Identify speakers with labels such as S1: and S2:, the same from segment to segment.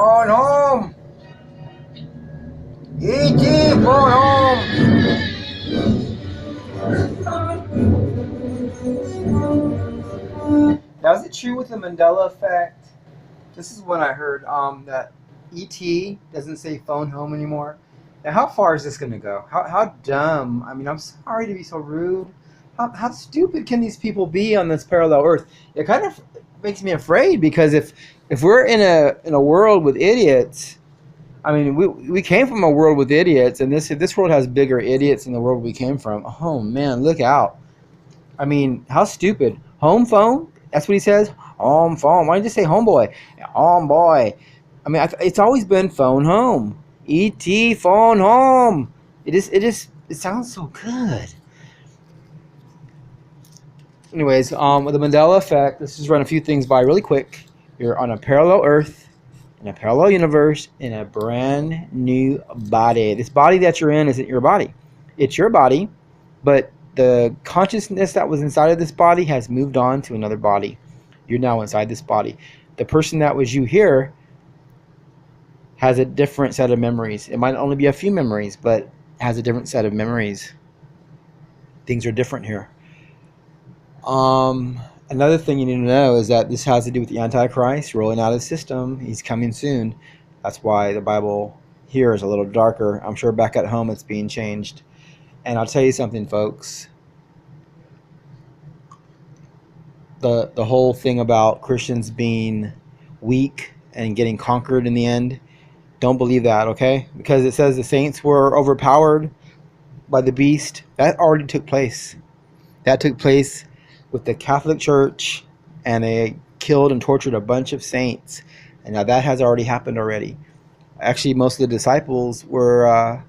S1: phone home. E.T. phone home. Now, is it true with the Mandela effect? This is when I heard that ET doesn't say phone home anymore. Now, how far is this going to go? How dumb? I mean, I'm sorry to be so rude. How stupid can these people be on this parallel Earth? It kind of makes me afraid because if we're in a world with idiots, I mean, we came from a world with idiots, and this world has bigger idiots than the world we came from. Oh man, look out! I mean, how stupid. Home phone? That's what he says? Home phone. Why did you say homeboy? Home boy. I mean, it's always been phone home. E.T. phone home. It sounds so good. Anyways, with the Mandela effect, let's just run a few things by really quick. You're on a parallel Earth, in a parallel universe, in a brand new body. This body that you're in isn't your body. It's your body, but the consciousness that was inside of this body has moved on to another body. You're now inside this body. The person that was you here has a different set of memories. It might only be a few memories, but has a different set of memories. Things are different here. Another thing you need to know is that this has to do with the Antichrist rolling out of the system. He's coming soon. That's why the Bible here is a little darker. I'm sure back at home it's being changed. And I'll tell you something, folks. The whole thing about Christians being weak and getting conquered in the end, don't believe that, okay? Because it says the saints were overpowered by the beast. That already took place. That took place with the Catholic Church, and they killed and tortured a bunch of saints. And now that has already happened already. Actually, most of the disciples were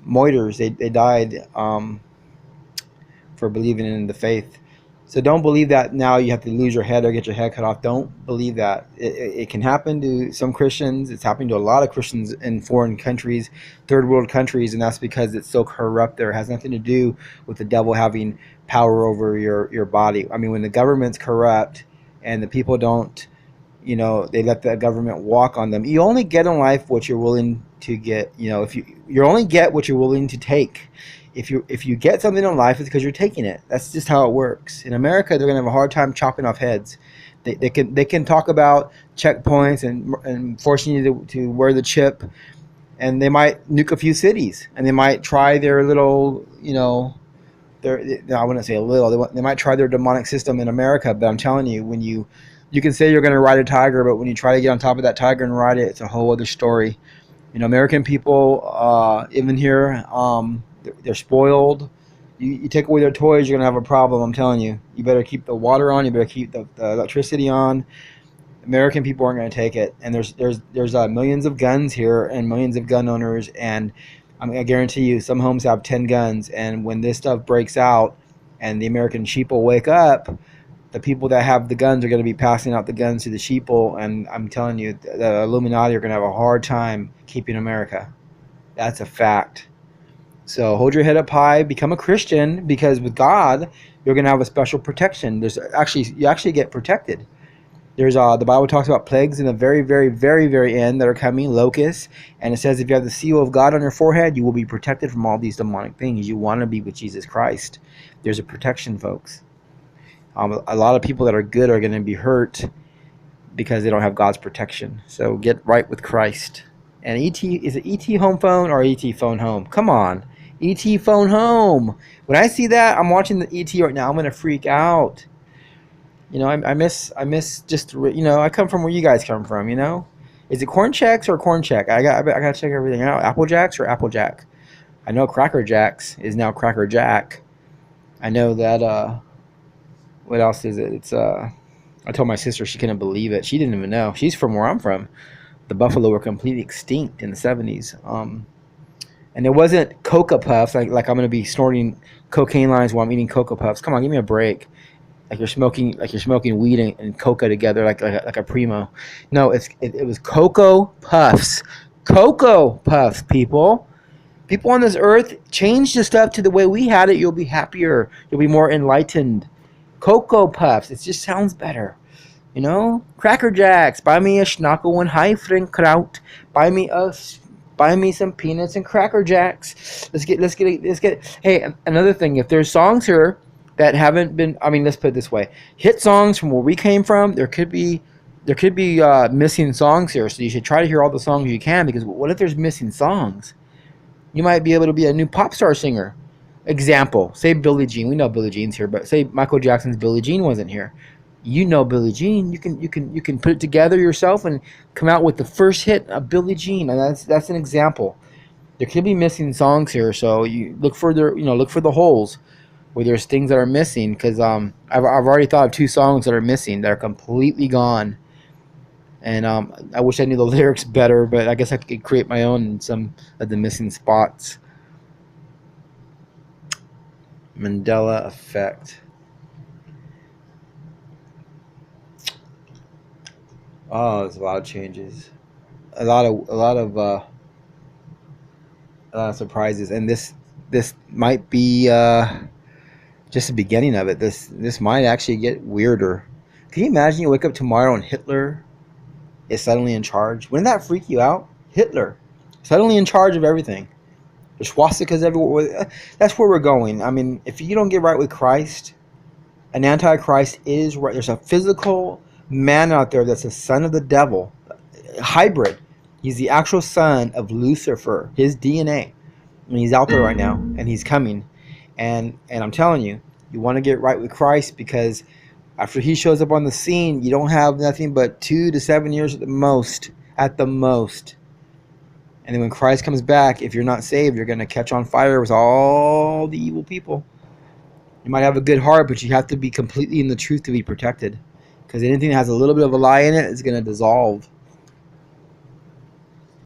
S1: martyrs. They died for believing in the faith. So don't believe that now you have to lose your head or get your head cut off. Don't believe that. It can happen to some Christians. It's happening to a lot of Christians in foreign countries, third world countries, and that's because it's so corrupt there. It has nothing to do with the devil having power over your body. I mean, when the government's corrupt and the people don't, they let the government walk on them. You only get in life what you're willing to get. If you only get what you're willing to take. If you get something in life, it's because you're taking it. That's just how it works. In America, they're gonna have a hard time chopping off heads. They can talk about checkpoints and forcing you to wear the chip, and they might nuke a few cities, and they might try their little, I wouldn't say a little. They might try their demonic system in America. But I'm telling you, when you can say you're gonna ride a tiger, but when you try to get on top of that tiger and ride it, it's a whole other story. American people, even here, they're spoiled. You take away their toys, you're gonna have a problem. I'm telling you. You better keep the water on. You better keep the electricity on. American people aren't gonna take it. And there's millions of guns here and millions of gun owners. And I guarantee you, some homes have 10 guns. And when this stuff breaks out, and the American sheeple wake up, the people that have the guns are going to be passing out the guns to the sheeple. And I'm telling you, the Illuminati are going to have a hard time keeping America. That's a fact. So hold your head up high, become a Christian, because with God, you're going to have a special protection. You actually get protected. There's the Bible talks about plagues in the very, very, very, very end that are coming, locusts, and it says if you have the seal of God on your forehead, you will be protected from all these demonic things. You want to be with Jesus Christ. There's a protection, folks. A lot of people that are good are going to be hurt because they don't have God's protection. So get right with Christ. And is it ET home phone or ET phone home? Come on. ET phone home. When I see that, I'm watching the ET right now. I'm going to freak out. I miss just, I come from where you guys come from, Is it Corn Checks or Corn Check? I got to check everything out. Apple Jacks or Apple Jack? I know Cracker Jacks is now Cracker Jack. I know that, what else is it? It's, I told my sister she couldn't believe it. She didn't even know. She's from where I'm from. The buffalo were completely extinct in the 70s. And it wasn't Cocoa Puffs, like I'm going to be snorting cocaine lines while I'm eating Cocoa Puffs. Come on, give me a break. Like you're smoking weed and coca together, like a primo. No, it was Cocoa Puffs. Cocoa Puffs, people. People on this earth, change the stuff to the way we had it. You'll be happier. You'll be more enlightened. Cocoa Puffs. It just sounds better. You know, Cracker Jacks. Buy me a Schnackle and Hefringkraut. Buy me a buy me some peanuts and Cracker Jacks. Let's get. Hey, another thing. If there's songs here that haven't been, I mean, let's put it this way: hit songs from where we came from. There could be missing songs here, so you should try to hear all the songs you can. Because what if there's missing songs? You might be able to be a new pop star singer. Example: say Billie Jean. We know Billie Jean's here, but say Michael Jackson's Billie Jean wasn't here. You know Billie Jean. You can put it together yourself and come out with the first hit of Billie Jean, and that's an example. There could be missing songs here, so you look for the holes where there's things that are missing. Because I've already thought of two songs that are missing that are completely gone, and I wish I knew the lyrics better, but I guess I could create my own in some of the missing spots. Mandela effect. Oh, there's a lot of changes. A lot of surprises, and this might be just the beginning of it. This might actually get weirder. Can you imagine you wake up tomorrow and Hitler is suddenly in charge? Wouldn't that freak you out? Hitler suddenly in charge of everything. There's swastikas everywhere. That's where we're going. I mean, if you don't get right with Christ, an antichrist is right. There's a physical man out there that's a son of the devil, hybrid. He's the actual son of Lucifer, his DNA, and he's out there right now, and he's coming. And I'm telling you, you want to get right with Christ, because after he shows up on the scene, you don't have nothing but 2 to 7 years at the most. At the most. And then when Christ comes back, if you're not saved, you're going to catch on fire with all the evil people. You might have a good heart, but you have to be completely in the truth to be protected. Because anything that has a little bit of a lie in it is going to dissolve.